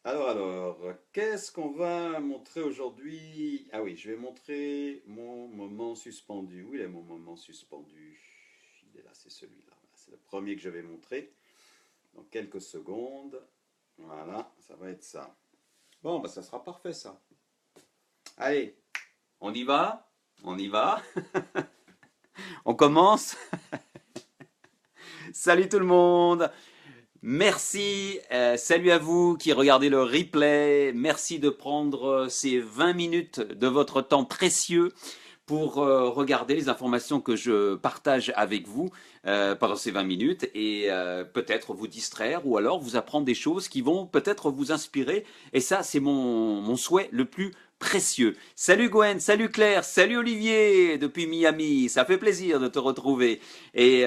Alors, qu'est-ce qu'on va montrer aujourd'hui? Ah oui, je vais montrer mon moment suspendu. Où il est mon moment suspendu? Il est là, c'est celui-là. Voilà, c'est le premier que je vais montrer dans quelques secondes. Voilà, ça va être ça. Bon, bah ça sera parfait ça. Allez, on y va? On y va? On commence? Salut tout le monde! Merci, salut à vous qui regardez le replay. Merci de prendre ces 20 minutes de votre temps précieux pour regarder les informations que je partage avec vous pendant ces 20 minutes et peut-être vous distraire ou alors vous apprendre des choses qui vont peut-être vous inspirer. Et ça, c'est mon souhait le plus précieux. Salut Gwen, salut Claire, salut Olivier depuis Miami. Ça fait plaisir de te retrouver. Et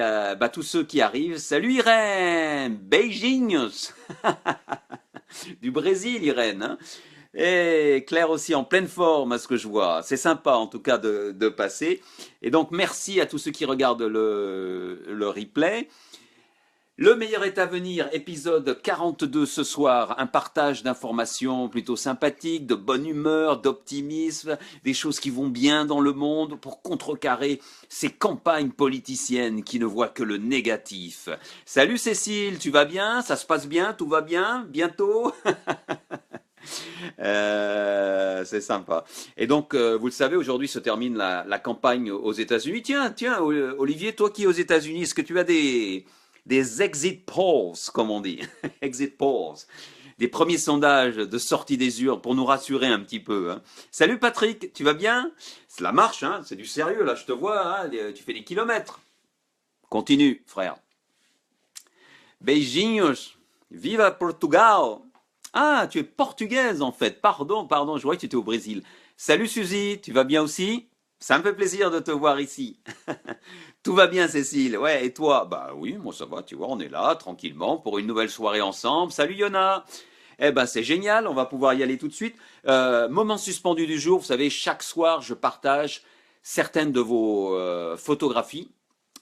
tous ceux qui arrivent, salut Irène, Beijing, du Brésil Irène. Hein. Et Claire aussi en pleine forme à ce que je vois. C'est sympa en tout cas de passer. Et donc merci à tous ceux qui regardent le replay. Le meilleur est à venir, épisode 42 ce soir, un partage d'informations plutôt sympathiques, de bonne humeur, d'optimisme, des choses qui vont bien dans le monde pour contrecarrer ces campagnes politiciennes qui ne voient que le négatif. Salut Cécile, tu vas bien? Ça se passe bien? Tout va bien? Bientôt? C'est sympa. Et donc, vous le savez, aujourd'hui se termine la campagne aux États-Unis. Tiens, Olivier, toi qui es aux États-Unis, est-ce que tu as des exit polls, comme on dit, exit polls, des premiers sondages de sortie des urnes pour nous rassurer un petit peu. Hein. Salut Patrick, tu vas bien? C'est la marche, hein, c'est du sérieux là, je te vois, hein, tu fais des kilomètres. Continue, frère. Beijinhos, viva Portugal. Ah, tu es portugaise en fait. Pardon, je croyais que tu étais au Brésil. Salut Suzy, tu vas bien aussi? Ça me fait plaisir de te voir ici. Tout va bien, Cécile. Ouais, et toi? Bah oui, moi ça va, tu vois, on est là, tranquillement, pour une nouvelle soirée ensemble. Salut Yona! Eh ben c'est génial, on va pouvoir y aller tout de suite. Moment suspendu du jour, vous savez, chaque soir, je partage certaines de vos photographies,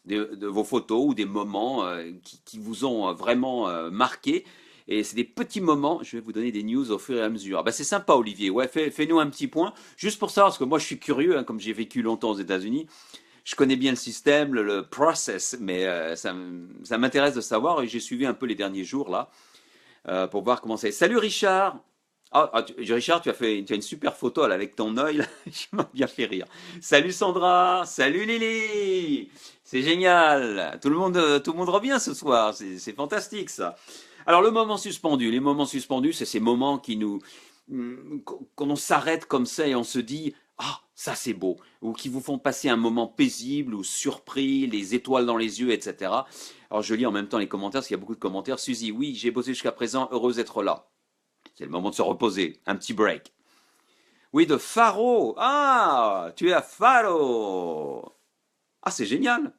de vos photos ou des moments qui vous ont vraiment marqué. Et c'est des petits moments, je vais vous donner des news au fur et à mesure. Ah bah c'est sympa Olivier, ouais, fais-nous un petit point, juste pour savoir, parce que moi je suis curieux, hein, comme j'ai vécu longtemps aux États-Unis, je connais bien le système, le process, mais ça m'intéresse de savoir et j'ai suivi un peu les derniers jours là pour voir comment c'est. Salut Richard. Richard, tu as une super photo là, avec ton œil, là. Je m'as bien fait rire. Salut Sandra, salut Lily, c'est génial. Tout le monde revient ce soir, c'est fantastique ça. Alors le moment suspendu, les moments suspendus, c'est ces moments qui nous, quand on s'arrête comme ça et on se dit, ah, ça c'est beau, ou qui vous font passer un moment paisible ou surpris, les étoiles dans les yeux, etc. Alors je lis en même temps les commentaires, parce qu'il y a beaucoup de commentaires. Suzy, oui, j'ai bossé jusqu'à présent, heureuse d'être là. C'est le moment de se reposer, un petit break. Oui, de Faro. Ah, tu es à Faro. Ah, c'est génial.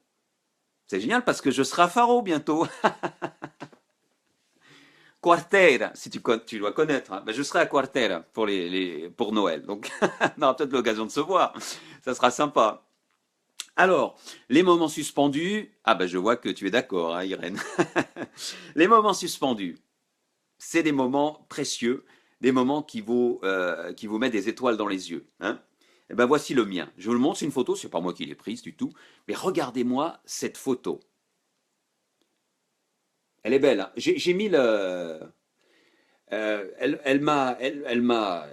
C'est génial parce que je serai à Faro bientôt. Quartera, si tu dois connaître. Hein. Ben, je serai à Quartera pour Noël. Donc, on aura peut-être l'occasion de se voir. Ça sera sympa. Alors, les moments suspendus. Ah ben, je vois que tu es d'accord, hein, Irène. Les moments suspendus, c'est des moments précieux, des moments qui vous mettent des étoiles dans les yeux. Hein. Et ben voici le mien. Je vous le montre, c'est une photo, c'est pas moi qui l'ai prise du tout, mais regardez-moi cette photo. Elle est belle. Hein. J'ai mis le, elle m'a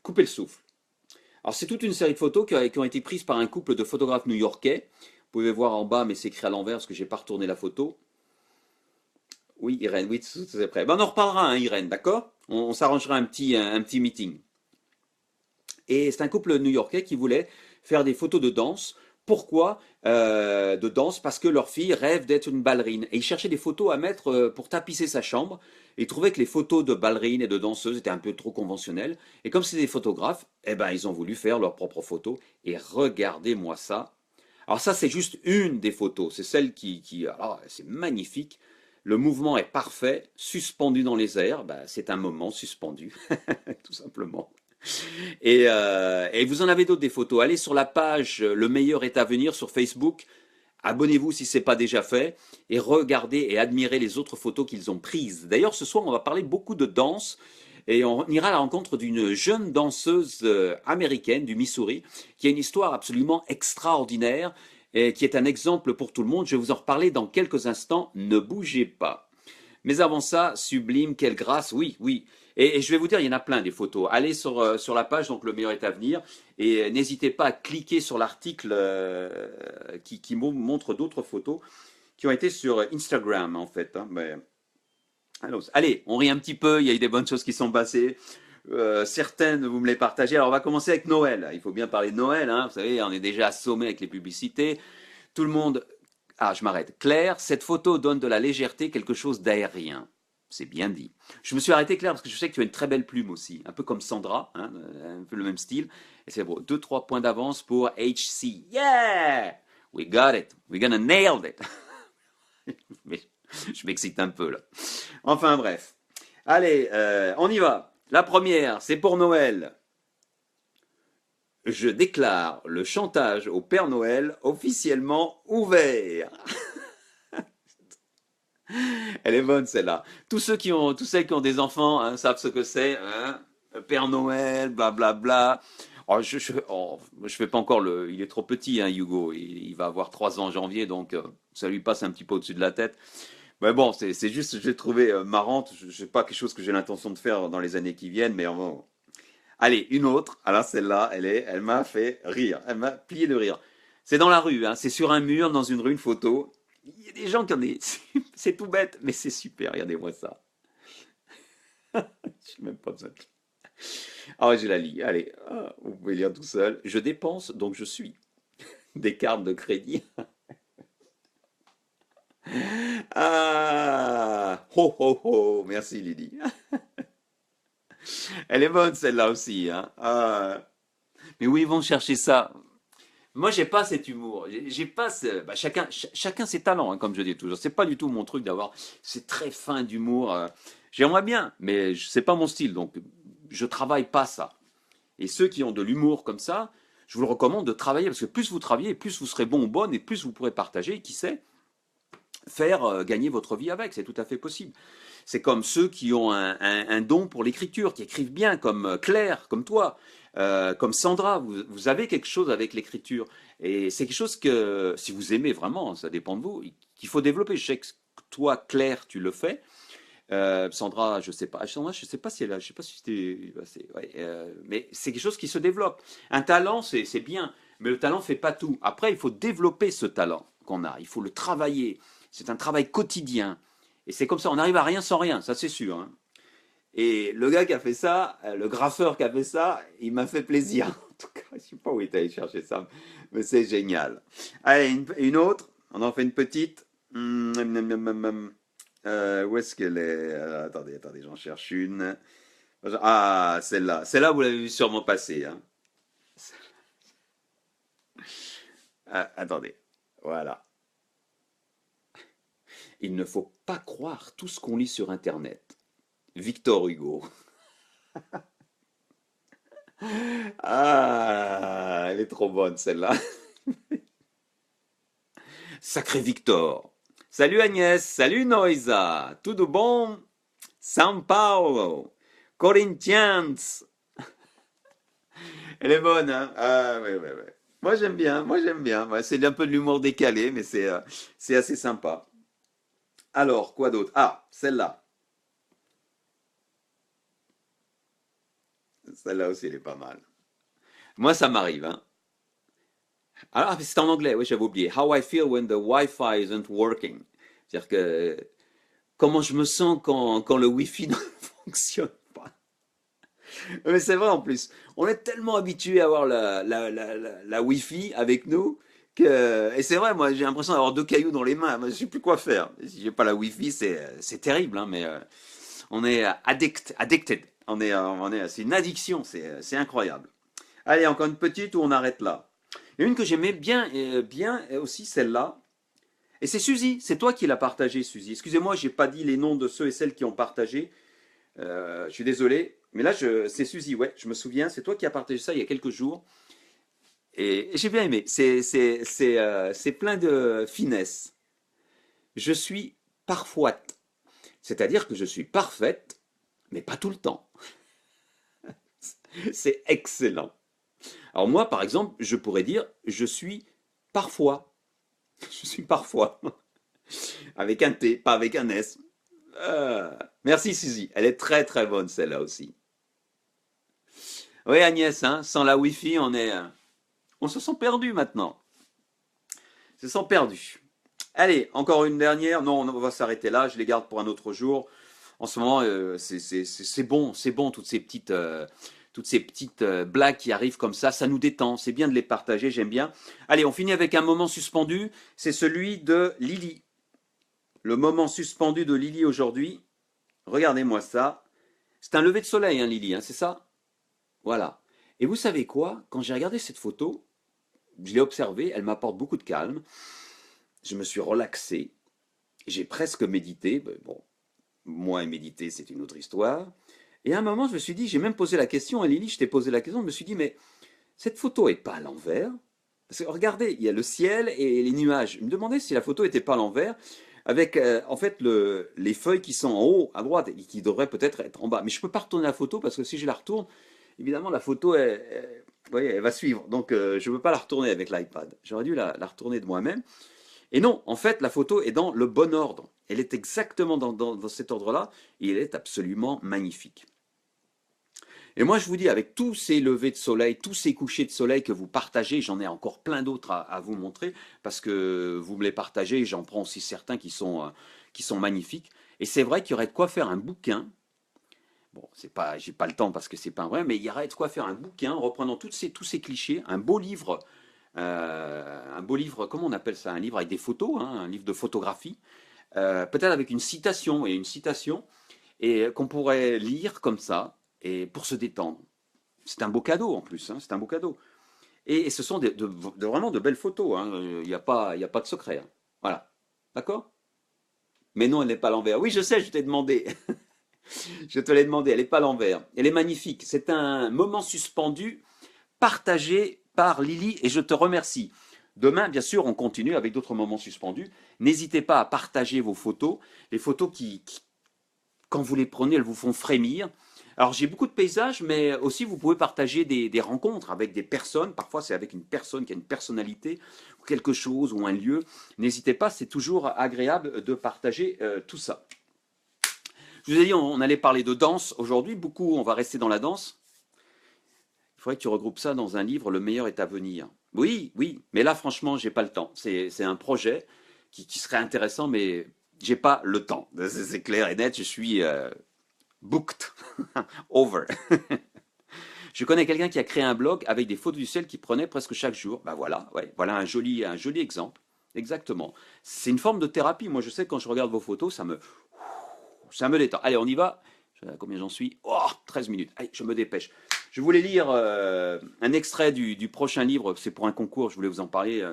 coupé le souffle. Alors c'est toute une série de photos qui ont été prises par un couple de photographes new-yorkais. Vous pouvez voir en bas, mais c'est écrit à l'envers parce que j'ai pas retourné la photo. Oui, Irène, oui, c'est prêt. Ben, on en reparlera, hein, Irène, d'accord? On s'arrangera un petit meeting. Et c'est un couple new-yorkais qui voulait faire des photos de danse. Pourquoi de danse? Parce que leur fille rêve d'être une ballerine. Et ils cherchaient des photos à mettre pour tapisser sa chambre. Et ils trouvaient que les photos de ballerines et de danseuses étaient un peu trop conventionnelles. Et comme c'est des photographes, eh ben, ils ont voulu faire leurs propres photos. Et regardez-moi ça. Alors ça, c'est juste une des photos. C'est celle alors, c'est magnifique. Le mouvement est parfait, suspendu dans les airs. Ben, c'est un moment suspendu, tout simplement. Et vous en avez d'autres des photos. Allez sur la page Le meilleur est à venir sur Facebook. Abonnez-vous si ce n'est pas déjà fait et regardez et admirez les autres photos qu'ils ont prises. D'ailleurs, ce soir, on va parler beaucoup de danse et on ira à la rencontre d'une jeune danseuse américaine du Missouri qui a une histoire absolument extraordinaire et qui est un exemple pour tout le monde. Je vais vous en reparler dans quelques instants. Ne bougez pas. Mais avant ça, sublime, quelle grâce, oui, oui. Et je vais vous dire, il y en a plein des photos. Allez sur la page, donc le meilleur est à venir, et n'hésitez pas à cliquer sur l'article qui montre d'autres photos qui ont été sur Instagram, en fait. Hein. Mais, allez, on rit un petit peu, il y a eu des bonnes choses qui sont passées. Certaines, vous me les partagez. Alors, on va commencer avec Noël. Il faut bien parler de Noël, hein. Vous savez, on est déjà assommé avec les publicités. Tout le monde... Ah, je m'arrête. Claire, cette photo donne de la légèreté, quelque chose d'aérien. C'est bien dit. Je me suis arrêté, Claire, parce que je sais que tu as une très belle plume aussi, un peu comme Sandra, hein, un peu le même style. Et c'est bon, 2-3 points d'avance pour HC. Yeah! We got it. We're gonna nail it. Mais je m'excite un peu là. Enfin bref. Allez, on y va. La première, c'est pour Noël. Je déclare le chantage au Père Noël officiellement ouvert. Elle est bonne celle-là. Tous ceux tous ceux qui ont des enfants hein, savent ce que c'est. Hein. Père Noël, blablabla. Oh, je fais pas encore le. Il est trop petit, hein, Hugo. Il va avoir 3 ans en janvier, donc ça lui passe un petit peu au-dessus de la tête. Mais bon, c'est juste, je l'ai trouvé marrante. Je sais pas quelque chose que j'ai l'intention de faire dans les années qui viennent, mais bon. Allez, une autre. Alors celle-là, elle m'a fait rire. Elle m'a plié de rire. C'est dans la rue, hein, c'est sur un mur, dans une rue, une photo. Il y a des gens qui ont des... C'est tout bête, mais c'est super, regardez-moi ça. Je n'ai même pas besoin de... Ah ouais, je la lis, allez, vous pouvez lire tout seul. Je dépense, donc je suis. Des cartes de crédit. Ah, ho ho ho, merci Lydie. Elle est bonne celle-là aussi. Hein. Ah. Mais où ils vont chercher ça? Moi, j'ai pas cet humour. J'ai pas bah, chacun ses talents, hein, comme je dis toujours. C'est pas du tout mon truc d'avoir. C'est très fin d'humour. J'aimerais bien, mais c'est pas mon style. Donc, je travaille pas ça. Et ceux qui ont de l'humour comme ça, je vous le recommande de travailler parce que plus vous travaillez, plus vous serez bon ou bonne et plus vous pourrez partager. Et qui sait, faire gagner votre vie avec. C'est tout à fait possible. C'est comme ceux qui ont un don pour l'écriture, qui écrivent bien, comme Claire, comme toi, comme Sandra. Vous avez quelque chose avec l'écriture. Et c'est quelque chose que, si vous aimez vraiment, ça dépend de vous, qu'il faut développer. Je sais que toi, Claire, tu le fais. Sandra, je sais pas. Sandra, je sais pas si elle a, je sais pas si c'était, ouais, mais c'est quelque chose qui se développe. Un talent, c'est bien, mais le talent fait pas tout. Après, il faut développer ce talent qu'on a. Il faut le travailler. C'est un travail quotidien. Et c'est comme ça, on n'arrive à rien sans rien, ça c'est sûr. Hein. Et le gars qui a fait ça, le graffeur qui a fait ça, il m'a fait plaisir. En tout cas, je ne sais pas où il est allé chercher ça, mais c'est génial. Allez, une autre, on en fait une petite. Où est-ce qu'elle est? Attendez, j'en cherche une. Ah, celle-là. Celle-là, vous l'avez vu sûrement passer. Hein. Ah, attendez, voilà. Il ne faut pas croire tout ce qu'on lit sur Internet. Victor Hugo. Ah, elle est trop bonne celle-là. Sacré Victor. Salut Agnès, salut Noisa. Tout de bon? São Paulo. Corinthians. Elle est bonne, hein? Ah, ouais, ouais, ouais. Moi j'aime bien, moi j'aime bien. Ouais, c'est un peu de l'humour décalé, mais c'est assez sympa. Alors, quoi d'autre? Ah, celle-là. Celle-là aussi, elle est pas mal. Moi, ça m'arrive, hein. Ah, c'est en anglais, oui, j'avais oublié. How I feel when the Wi-Fi isn't working. C'est-à-dire que comment je me sens quand le Wi-Fi ne fonctionne pas. Mais c'est vrai en plus. On est tellement habitué à avoir la Wi-Fi avec nous que. Et c'est vrai, moi j'ai l'impression d'avoir 2 cailloux dans les mains. Moi, je sais plus quoi faire. Si j'ai pas la Wi-Fi, c'est terrible, hein, mais on est addicted. C'est une addiction, c'est incroyable. Allez, encore une petite où on arrête là. Il y a une que j'aimais bien, bien aussi, celle-là. Et c'est Suzy, c'est toi qui l'as partagé, Suzy. Excusez-moi, j'ai pas dit les noms de ceux et celles qui ont partagé. Je suis désolé. Mais là, c'est Suzy, ouais, je me souviens. C'est toi qui as partagé ça il y a quelques jours. Et j'ai bien aimé. C'est plein de finesse. Je suis parfois, c'est-à-dire que je suis parfaite, mais pas tout le temps. C'est excellent. Alors moi, par exemple, je pourrais dire je suis parfois. Je suis parfois. Avec un T, pas avec un S. Merci Suzy. Elle est très très bonne celle-là aussi. Oui Agnès, hein, sans la Wi-Fi, on se sent perdu maintenant. On se sent perdu. Allez, encore une dernière. Non, on va s'arrêter là. Je les garde pour un autre jour. En ce moment, c'est bon, toutes ces petites blagues qui arrivent comme ça nous détend. C'est bien de les partager, j'aime bien. Allez, on finit avec un moment suspendu. C'est celui de Lily. Le moment suspendu de Lily aujourd'hui. Regardez-moi ça. C'est un lever de soleil, hein, Lily, hein, c'est ça? Voilà. Et vous savez quoi? Quand j'ai regardé cette photo, je l'ai observée, elle m'apporte beaucoup de calme. Je me suis relaxé. J'ai presque médité. Bon, moi et méditer, c'est une autre histoire. Et à un moment, je me suis dit, j'ai même posé la question à Lily, je t'ai posé la question, je me suis dit, mais cette photo est pas à l'envers. Parce que regardez, il y a le ciel et les nuages. Je me demandais si la photo était pas à l'envers, avec en fait les feuilles qui sont en haut à droite et qui devraient peut-être être en bas. Mais je peux pas retourner la photo parce que si je la retourne, évidemment la photo, vous voyez, elle va suivre. Donc je ne veux pas la retourner avec l'iPad. J'aurais dû la retourner de moi-même. Et non, en fait, la photo est dans le bon ordre. Elle est exactement dans cet ordre-là et elle est absolument magnifique. Et moi, je vous dis, avec tous ces levées de soleil, tous ces couchers de soleil que vous partagez, j'en ai encore plein d'autres à vous montrer, parce que vous me les partagez, j'en prends aussi certains qui sont magnifiques. Et c'est vrai qu'il y aurait de quoi faire un bouquin. Bon, c'est pas, j'ai pas le temps parce que c'est pas vrai, mais il y aurait de quoi faire un bouquin reprenant tous ces clichés, un beau livre, comment on appelle ça? Un livre avec des photos, hein, un livre de photographie, peut-être avec une citation, et qu'on pourrait lire comme ça, et pour se détendre. C'est un beau cadeau en plus, hein, c'est un beau cadeau. Et ce sont vraiment de belles photos, hein, il y a pas de secret, hein. Voilà, d'accord? Mais non, elle n'est pas à l'envers. Oui, je sais, je t'ai demandé. Je te l'ai demandé, elle n'est pas à l'envers. Elle est magnifique. C'est un moment suspendu partagé par Lily et je te remercie. Demain, bien sûr, on continue avec d'autres moments suspendus. N'hésitez pas à partager vos photos, les photos quand vous les prenez, elles vous font frémir. Alors j'ai beaucoup de paysages, mais aussi vous pouvez partager des rencontres avec des personnes. Parfois c'est avec une personne qui a une personnalité, ou quelque chose, ou un lieu. N'hésitez pas, c'est toujours agréable de partager tout ça. Je vous ai dit, on allait parler de danse aujourd'hui. Beaucoup, on va rester dans la danse. Il faudrait que tu regroupes ça dans un livre, Le meilleur est à venir. Oui, oui, mais là, franchement, j'ai pas le temps. C'est un projet qui serait intéressant, mais j'ai pas le temps. C'est clair et net, je suis booked, over. Je connais quelqu'un qui a créé un blog avec des photos du ciel qu'il prenait presque chaque jour. Ben voilà, ouais, voilà un joli exemple. Exactement. C'est une forme de thérapie. Moi, je sais que quand je regarde vos photos, ça me détend. Allez, on y va. Combien j'en suis? Oh, 13 minutes. Allez, je me dépêche. Je voulais lire un extrait du prochain livre. C'est pour un concours, je voulais vous en parler.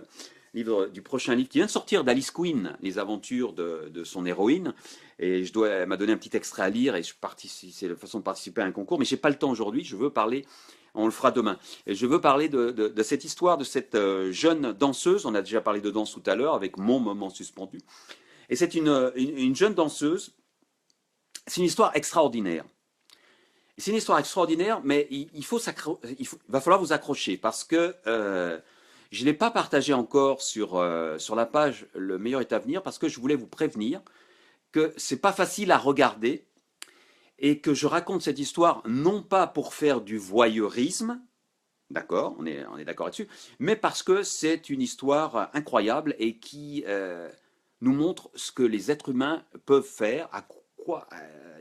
Du prochain livre qui vient de sortir d'Alice Quinn, Les aventures de son héroïne. Et elle m'a donné un petit extrait à lire et c'est la façon de participer à un concours. Mais j'ai pas le temps aujourd'hui. Je veux parler, on le fera demain. Et je veux parler de cette histoire de cette jeune danseuse. On a déjà parlé de danse tout à l'heure avec mon moment suspendu. Et c'est une jeune danseuse. C'est une histoire extraordinaire. C'est une histoire extraordinaire, mais va falloir vous accrocher parce que je ne l'ai pas partagé encore sur la page Le meilleur est à venir parce que je voulais vous prévenir que c'est pas facile à regarder et que je raconte cette histoire non pas pour faire du voyeurisme, d'accord, on est d'accord là-dessus, mais parce que c'est une histoire incroyable et qui nous montre ce que les êtres humains peuvent faire, à quoi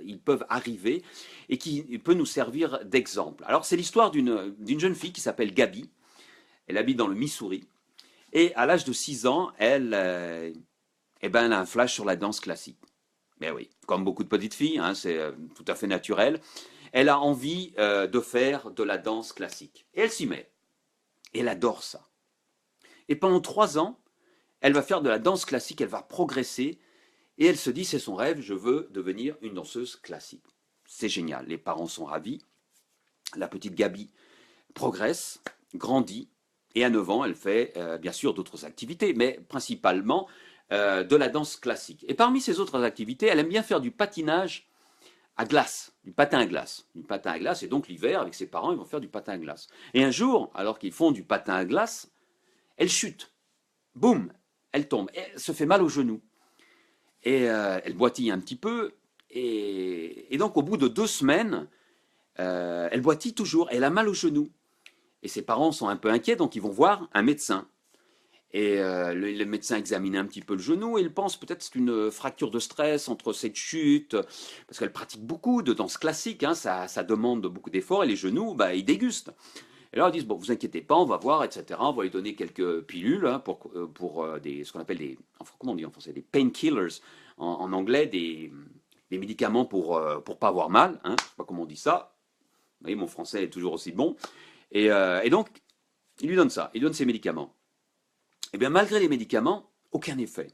ils peuvent arriver et qui peut nous servir d'exemple. Alors c'est l'histoire d'une jeune fille qui s'appelle Gabi, elle habite dans le Missouri et à l'âge de 6 ans, elle a un flash sur la danse classique. Mais oui, comme beaucoup de petites filles, hein, c'est tout à fait naturel. Elle a envie de faire de la danse classique. Et elle s'y met. Et elle adore ça. Et pendant 3 ans, elle va faire de la danse classique, elle va progresser. Et elle se dit, c'est son rêve, je veux devenir une danseuse classique. C'est génial, les parents sont ravis. La petite Gabi progresse, grandit. Et à 9 ans, elle fait bien sûr d'autres activités, mais principalement de la danse classique. Et parmi ces autres activités, elle aime bien faire du patinage à glace, du patin à glace. Du patin à glace, et donc l'hiver, avec ses parents, ils vont faire du patin à glace. Et un jour, alors qu'ils font du patin à glace, elle chute. Boum, elle tombe. Et elle se fait mal au genou. Et elle boitille un petit peu. Et donc, au bout de 2 semaines, elle boitille toujours. Elle a mal au genou. Et ses parents sont un peu inquiets, donc ils vont voir un médecin. Et le médecin examine un petit peu le genou et il pense peut-être que c'est une fracture de stress entre cette chute, parce qu'elle pratique beaucoup de danse classique, hein, ça demande beaucoup d'efforts et les genoux, bah, ils dégustent. Et là, ils disent, bon, vous inquiétez pas, on va voir, etc. On va lui donner quelques pilules hein, pour ce qu'on appelle des, enfin, comment on dit en français, des painkillers, en anglais, des médicaments pour pas avoir mal, hein, je sais pas comment on dit ça. Vous voyez, mon français est toujours aussi bon. Et donc, il lui donne ça, il donne ses médicaments. Eh bien, malgré les médicaments, aucun effet.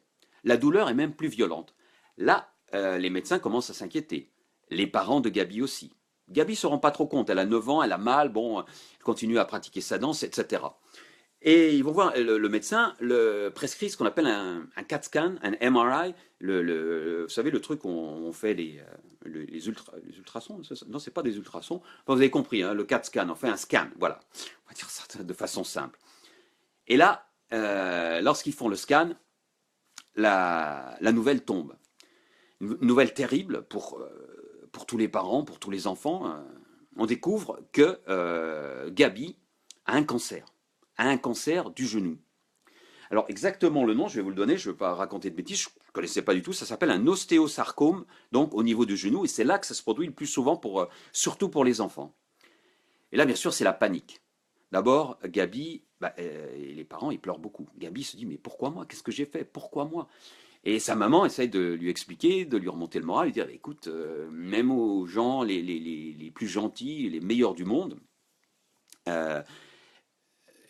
La douleur est même plus violente. Là, les médecins commencent à s'inquiéter. Les parents de Gabi aussi. Gabi ne se rend pas trop compte. Elle a 9 ans, elle a mal, bon, elle continue à pratiquer sa danse, etc. Et ils vont voir, le médecin le prescrit ce qu'on appelle un CAT scan, un MRI, vous savez, le truc où on fait les ultrasons. Non, c'est pas des ultrasons. Enfin, vous avez compris, hein, le CAT scan, on fait un scan, voilà. On va dire ça de façon simple. Et là, lorsqu'ils font le scan, la nouvelle tombe. Une nouvelle terrible pour tous les parents, pour tous les enfants. On découvre que Gabi a un cancer du genou. Alors exactement le nom, je vais vous le donner, je ne veux pas raconter de bêtises, je ne connaissais pas du tout, ça s'appelle un ostéosarcome, donc au niveau du genou, et c'est là que ça se produit le plus souvent, surtout pour les enfants. Et là, bien sûr, c'est la panique. D'abord, Gabi, et les parents, ils pleurent beaucoup. Gabi se dit, mais pourquoi moi? Qu'est-ce que j'ai fait? Pourquoi moi? Et sa maman essaye de lui expliquer, de lui remonter le moral, lui dire, écoute, même aux gens les plus gentils, les meilleurs du monde, euh,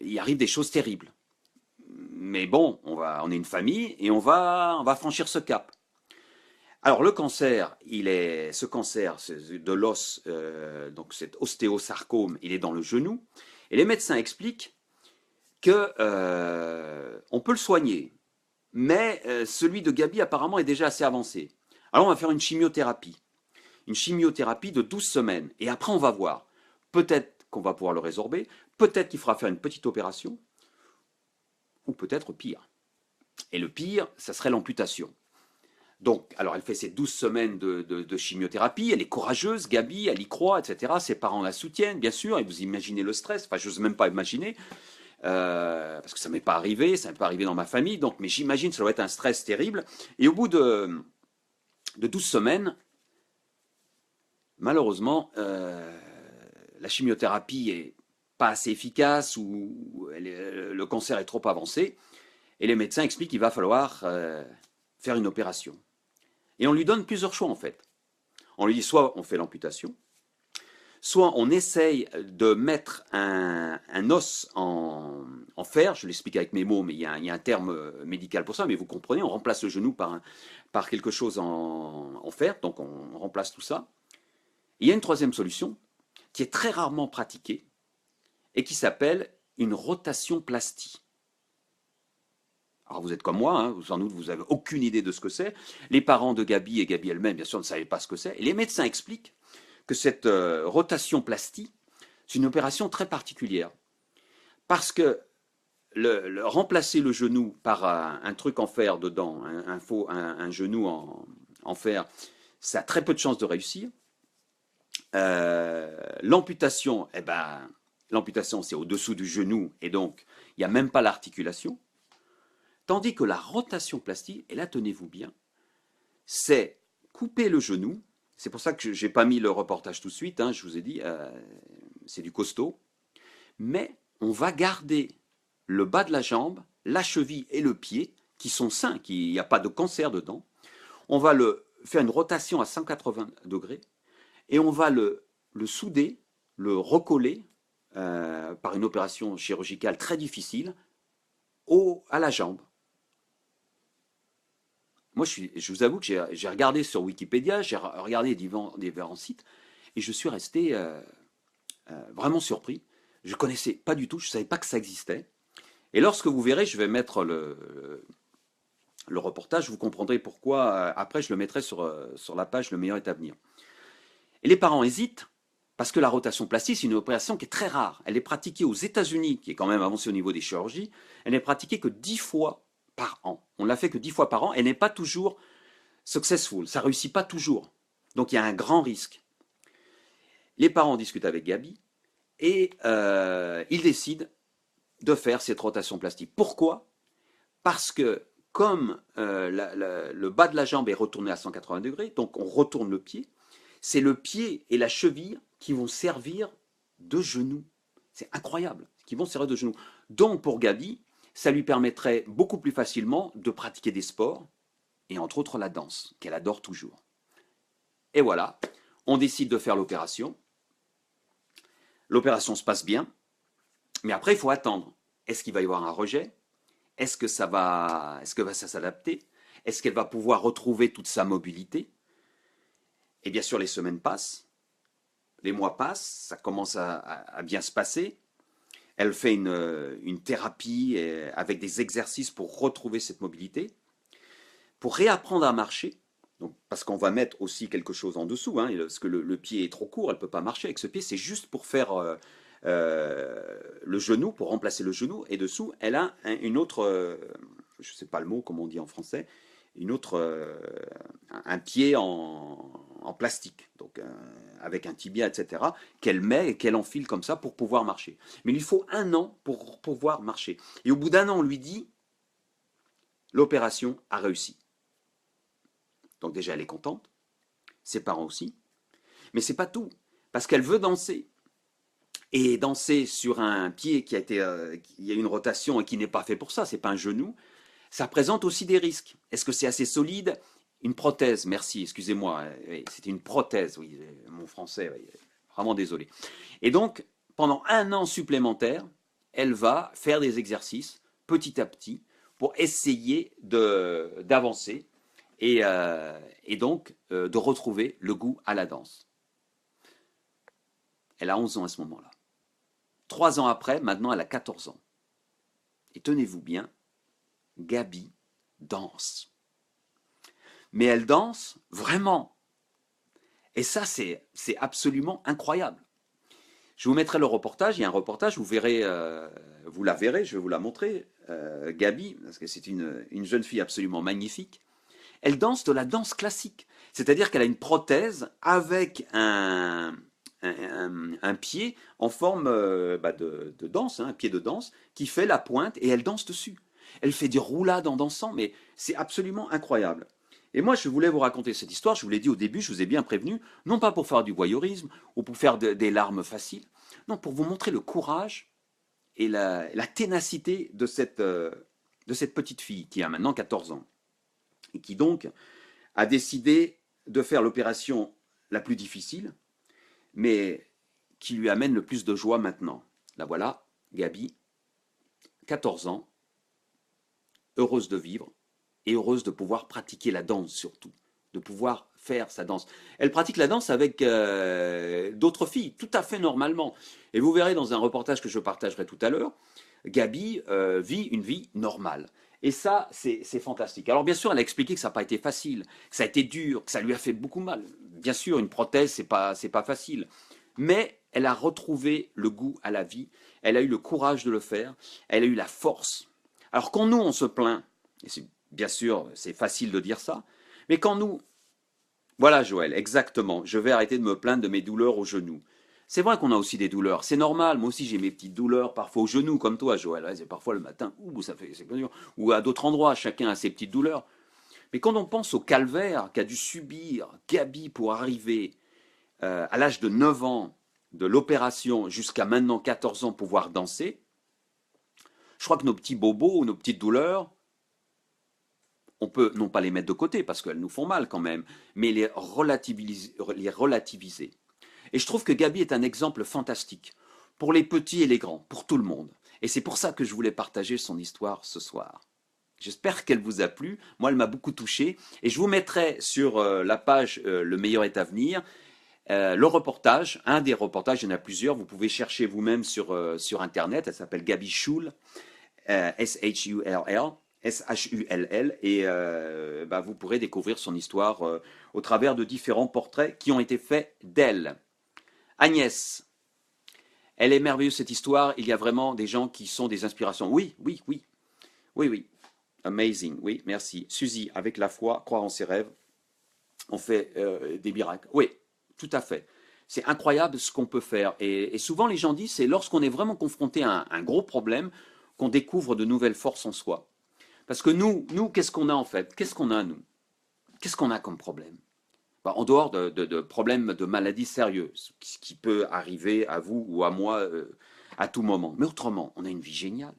il arrive des choses terribles. Mais bon, on est une famille et on va franchir ce cap. Alors le cancer, ce cancer de l'os, donc cet ostéosarcome, il est dans le genou. Et les médecins expliquent que on peut le soigner, mais celui de Gabi apparemment est déjà assez avancé. Alors on va faire une chimiothérapie de 12 semaines, et après on va voir. Peut-être qu'on va pouvoir le résorber, peut-être qu'il faudra faire une petite opération, ou peut-être pire. Et le pire, ça serait l'amputation. Donc, alors elle fait ses 12 semaines de chimiothérapie, elle est courageuse, Gabi, elle y croit, etc. Ses parents la soutiennent, bien sûr, et vous imaginez le stress, enfin je n'ose même pas imaginer, parce que ça m'est pas arrivé, ça m'est pas arrivé dans ma famille, donc, mais j'imagine que ça doit être un stress terrible. Et au bout de 12 semaines, malheureusement, la chimiothérapie est pas assez efficace ou le cancer est trop avancé, et les médecins expliquent qu'il va falloir faire une opération. Et on lui donne plusieurs choix en fait. On lui dit soit on fait l'amputation, soit on essaye de mettre un os en fer, je l'explique avec mes mots, mais il y a un terme médical pour ça, mais vous comprenez, on remplace le genou par quelque chose en fer, donc on remplace tout ça. Et il y a une troisième solution qui est très rarement pratiquée et qui s'appelle une rotation plastie. Alors vous êtes comme moi, hein, sans doute vous n'avez aucune idée de ce que c'est. Les parents de Gabi et Gabi elle-même, bien sûr, ne savaient pas ce que c'est. Et les médecins expliquent que cette rotation plastie, c'est une opération très particulière. Parce que remplacer le genou par un truc en fer dedans, un genou en fer, ça a très peu de chances de réussir. L'amputation, eh ben, l'amputation c'est au-dessous du genou et donc il n'y a même pas l'articulation. Tandis que la rotation plastique, et là tenez-vous bien, c'est couper le genou. C'est pour ça que je n'ai pas mis le reportage tout de suite, hein, je vous ai dit, c'est du costaud. Mais on va garder le bas de la jambe, la cheville et le pied, qui sont sains, il n'y a pas de cancer dedans. On va faire une rotation à 180 degrés et on va le souder, le recoller par une opération chirurgicale très difficile à la jambe. Moi, je vous avoue que j'ai regardé sur Wikipédia, j'ai regardé différents sites, et je suis resté vraiment surpris. Je ne connaissais pas du tout, je ne savais pas que ça existait. Et lorsque vous verrez, je vais mettre le reportage, vous comprendrez pourquoi. Après, je le mettrai sur la page Le meilleur est à venir. Et les parents hésitent parce que la rotation plastique, c'est une opération qui est très rare. Elle est pratiquée aux États-Unis, qui est quand même avancée au niveau des chirurgies. Elle n'est pratiquée que 10 fois par an. On ne l'a fait que 10 fois par an. Elle n'est pas toujours successful. Ça ne réussit pas toujours. Donc il y a un grand risque. Les parents discutent avec Gabi et ils décident de faire cette rotation plastique. Pourquoi? Parce que comme le bas de la jambe est retourné à 180 degrés, donc on retourne le pied, c'est le pied et la cheville qui vont servir de genoux. C'est incroyable, qui vont servir de genoux. Donc pour Gabi, ça lui permettrait beaucoup plus facilement de pratiquer des sports, et entre autres la danse, qu'elle adore toujours. Et voilà, on décide de faire l'opération. L'opération se passe bien, mais après il faut attendre. Est-ce qu'il va y avoir un rejet? Est-ce que ça va s'adapter? Est-ce qu'elle va pouvoir retrouver toute sa mobilité? Et bien sûr, les semaines passent, les mois passent, ça commence à bien se passer. Elle fait une thérapie avec des exercices pour retrouver cette mobilité, pour réapprendre à marcher. Donc, parce qu'on va mettre aussi quelque chose en dessous, hein, parce que le pied est trop court, elle ne peut pas marcher avec ce pied, c'est juste pour faire le genou, pour remplacer le genou, et dessous, elle a une autre, je ne sais pas le mot, comment on dit en français, une autre, un pied en plastique, donc avec un tibia, etc., qu'elle met et qu'elle enfile comme ça pour pouvoir marcher. Mais il faut 1 an pour pouvoir marcher. Et au bout d'1 an, on lui dit, l'opération a réussi. Donc déjà, elle est contente, ses parents aussi, mais c'est pas tout, parce qu'elle veut danser. Et danser sur un pied qui a une rotation et qui n'est pas fait pour ça, c'est pas un genou, ça présente aussi des risques. Est-ce que c'est assez solide? Une prothèse, merci, excusez-moi, c'était une prothèse, oui, mon français, oui, vraiment désolé. Et donc, pendant 1 an supplémentaire, elle va faire des exercices petit à petit pour essayer d'avancer et donc de retrouver le goût à la danse. Elle a 11 ans à ce moment-là. 3 ans après, maintenant elle a 14 ans. Et tenez-vous bien, Gabi danse. Mais elle danse vraiment. Et ça, c'est absolument incroyable. Je vous mettrai le reportage, il y a un reportage, vous verrez, vous la verrez, je vais vous la montrer, Gabi, parce que c'est une jeune fille absolument magnifique. Elle danse de la danse classique, c'est-à-dire qu'elle a une prothèse avec un pied en forme de danse, hein, un pied de danse, qui fait la pointe et elle danse dessus. Elle fait des roulades en dansant, mais c'est absolument incroyable. Et moi, je voulais vous raconter cette histoire, je vous l'ai dit au début, je vous ai bien prévenu, non pas pour faire du voyeurisme ou pour faire des larmes faciles, non, pour vous montrer le courage et la ténacité de cette petite fille qui a maintenant 14 ans et qui donc a décidé de faire l'opération la plus difficile, mais qui lui amène le plus de joie maintenant. La voilà, Gabi, 14 ans, heureuse de vivre et heureuse de pouvoir pratiquer la danse surtout, de pouvoir faire sa danse. Elle pratique la danse avec d'autres filles, tout à fait normalement. Et vous verrez dans un reportage que je partagerai tout à l'heure, Gabi vit une vie normale. Et ça, c'est fantastique. Alors bien sûr, elle a expliqué que ça n'a pas été facile, que ça a été dur, que ça lui a fait beaucoup mal. Bien sûr, une prothèse, c'est pas facile. Mais elle a retrouvé le goût à la vie, elle a eu le courage de le faire, elle a eu la force. Alors quand nous, on se plaint, et bien sûr, c'est facile de dire ça, mais quand nous... Voilà Joël, exactement, je vais arrêter de me plaindre de mes douleurs aux genoux. C'est vrai qu'on a aussi des douleurs, c'est normal, moi aussi j'ai mes petites douleurs parfois aux genoux, comme toi Joël, c'est parfois le matin, c'est pas dur, ou à d'autres endroits, chacun a ses petites douleurs. Mais quand on pense au calvaire qu'a dû subir Gabi pour arriver à l'âge de 9 ans, de l'opération jusqu'à maintenant 14 ans pouvoir danser, je crois que nos petits bobos, nos petites douleurs, on peut non pas les mettre de côté parce qu'elles nous font mal quand même, mais les relativiser. Et je trouve que Gabi est un exemple fantastique pour les petits et les grands, pour tout le monde. Et c'est pour ça que je voulais partager son histoire ce soir. J'espère qu'elle vous a plu. Moi, elle m'a beaucoup touché. Et je vous mettrai sur la page Le meilleur est à venir le reportage, un des reportages, il y en a plusieurs. Vous pouvez chercher vous-même sur Internet. Elle s'appelle Gabi Schul. S-H-U-L-L, S-H-U-L-L, et vous pourrez découvrir son histoire au travers de différents portraits qui ont été faits d'elle. Agnès, elle est merveilleuse cette histoire, il y a vraiment des gens qui sont des inspirations. Oui, oui, oui, oui, oui, amazing, oui, merci. Suzy, avec la foi, croire en ses rêves, on fait des miracles. Oui, tout à fait. C'est incroyable ce qu'on peut faire. Et souvent, les gens disent, c'est lorsqu'on est vraiment confronté à un gros problème qu'on découvre de nouvelles forces en soi. Parce que nous, qu'est-ce qu'on a en fait? Qu'est-ce qu'on a, nous? Qu'est-ce qu'on a comme problème? En dehors de problèmes de maladies sérieuses, ce qui peut arriver à vous ou à moi à tout moment. Mais autrement, on a une vie géniale.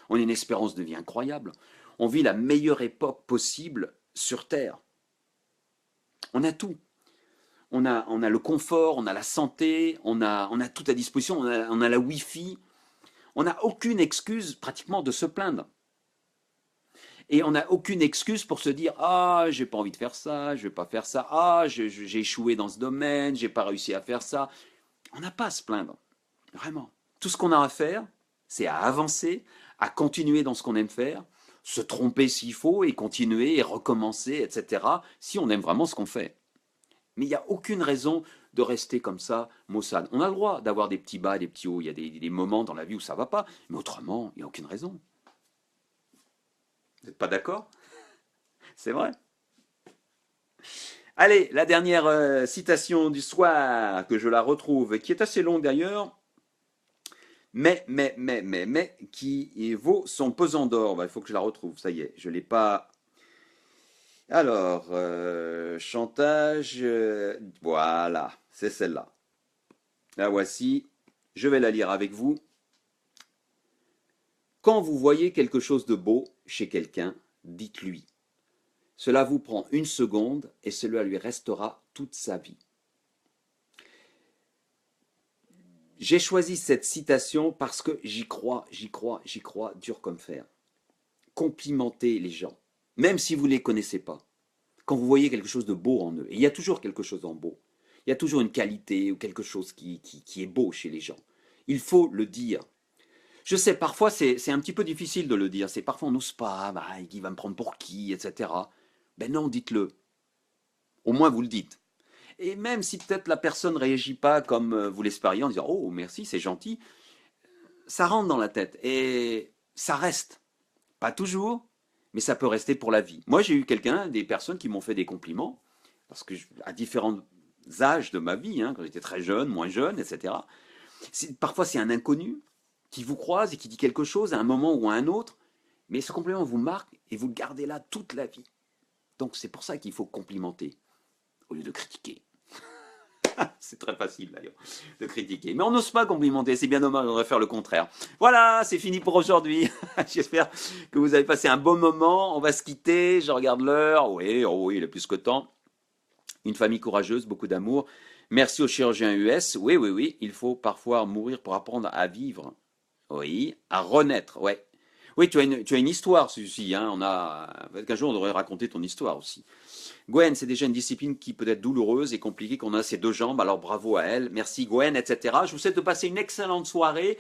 On a une espérance de vie incroyable. On vit la meilleure époque possible sur Terre. On a tout. On a le confort, on a la santé, on a tout à disposition, on a la Wi-Fi. On n'a aucune excuse pratiquement de se plaindre. Et on n'a aucune excuse pour se dire ah, j'ai pas envie de faire ça, je vais pas faire ça, ah, j'ai échoué dans ce domaine, j'ai pas réussi à faire ça. On n'a pas à se plaindre, vraiment. Tout ce qu'on a à faire, c'est à avancer, à continuer dans ce qu'on aime faire, se tromper s'il faut et continuer et recommencer, etc. Si on aime vraiment ce qu'on fait. Mais il n'y a aucune raison de rester comme ça, maussade. On a le droit d'avoir des petits bas, des petits hauts. Il y a des moments dans la vie où ça ne va pas, mais autrement, il n'y a aucune raison. Vous n'êtes pas d'accord? C'est vrai. Allez, la dernière citation du soir, que je la retrouve, qui est assez longue d'ailleurs, mais, qui vaut son pesant d'or. Il faut que je la retrouve, ça y est, je ne l'ai pas. Alors, chantage, voilà, c'est celle-là. La voici, je vais la lire avec vous. Quand vous voyez quelque chose de beau chez quelqu'un, dites-lui. Cela vous prend une seconde et cela lui restera toute sa vie. J'ai choisi cette citation parce que j'y crois, dur comme fer. Complimentez les gens, même si vous ne les connaissez pas. Quand vous voyez quelque chose de beau en eux, et il y a toujours quelque chose en beau, il y a toujours une qualité ou quelque chose qui est beau chez les gens. Il faut le dire. Je sais, parfois c'est un petit peu difficile de le dire. C'est parfois on n'ose pas, qui va me prendre pour qui, etc. Ben non, dites-le. Au moins vous le dites. Et même si peut-être la personne ne réagit pas comme vous l'espériez en disant oh merci, c'est gentil, ça rentre dans la tête et ça reste. Pas toujours, mais ça peut rester pour la vie. Moi j'ai eu des personnes qui m'ont fait des compliments, parce que à différents âges de ma vie, quand j'étais très jeune, moins jeune, etc. Parfois c'est un inconnu qui vous croise et qui dit quelque chose à un moment ou à un autre, mais ce compliment vous marque et vous le gardez là toute la vie. Donc c'est pour ça qu'il faut complimenter, au lieu de critiquer. C'est très facile d'ailleurs de critiquer. Mais on n'ose pas complimenter, c'est bien dommage, on devrait faire le contraire. Voilà, c'est fini pour aujourd'hui. J'espère que vous avez passé un bon moment. On va se quitter, je regarde l'heure. Oui, il est plus que temps. Une famille courageuse, beaucoup d'amour. Merci au chirurgien US. Oui, il faut parfois mourir pour apprendre à vivre. Oui, à renaître, ouais. Oui, tu as une histoire, Suzy. Peut-être qu'un jour on devrait raconter ton histoire aussi. Gwen, c'est déjà une discipline qui peut être douloureuse et compliquée, qu'on a ses deux jambes, alors bravo à elle. Merci Gwen, etc. Je vous souhaite de passer une excellente soirée.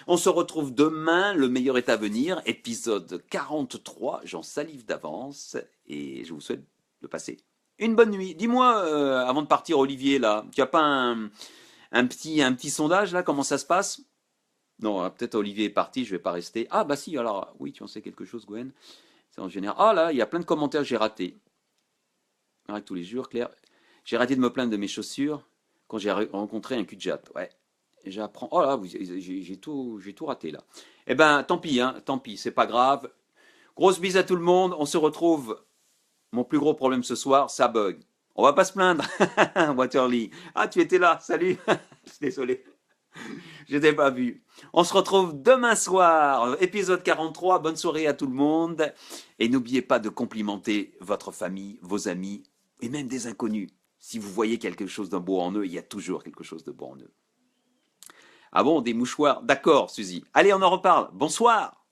On se retrouve demain, le meilleur est à venir, épisode 43. J'en salive d'avance et je vous souhaite de passer une bonne nuit. Dis-moi, avant de partir, Olivier, là, tu n'as pas un petit sondage, là, comment ça se passe? Non, peut-être Olivier est parti, je ne vais pas rester. Ah bah si, alors, oui, tu en sais quelque chose, Gwen. C'est en général. Ah là, il y a plein de commentaires, j'ai raté. Avec tous les jours, Claire. J'ai raté de me plaindre de mes chaussures quand j'ai rencontré un cul-de-jatte. Ouais. J'apprends. Oh là, j'ai tout raté là. Eh ben, tant pis, c'est pas grave. Grosse bise à tout le monde. On se retrouve. Mon plus gros problème ce soir, ça bug. On va pas se plaindre. Waterly. Ah, tu étais là. Salut. Je suis désolé. Je t'ai pas vu. On se retrouve demain soir, épisode 43. Bonne soirée à tout le monde. Et n'oubliez pas de complimenter votre famille, vos amis et même des inconnus. Si vous voyez quelque chose de beau en eux, il y a toujours quelque chose de beau en eux. Ah bon, des mouchoirs? D'accord, Suzy. Allez, on en reparle. Bonsoir.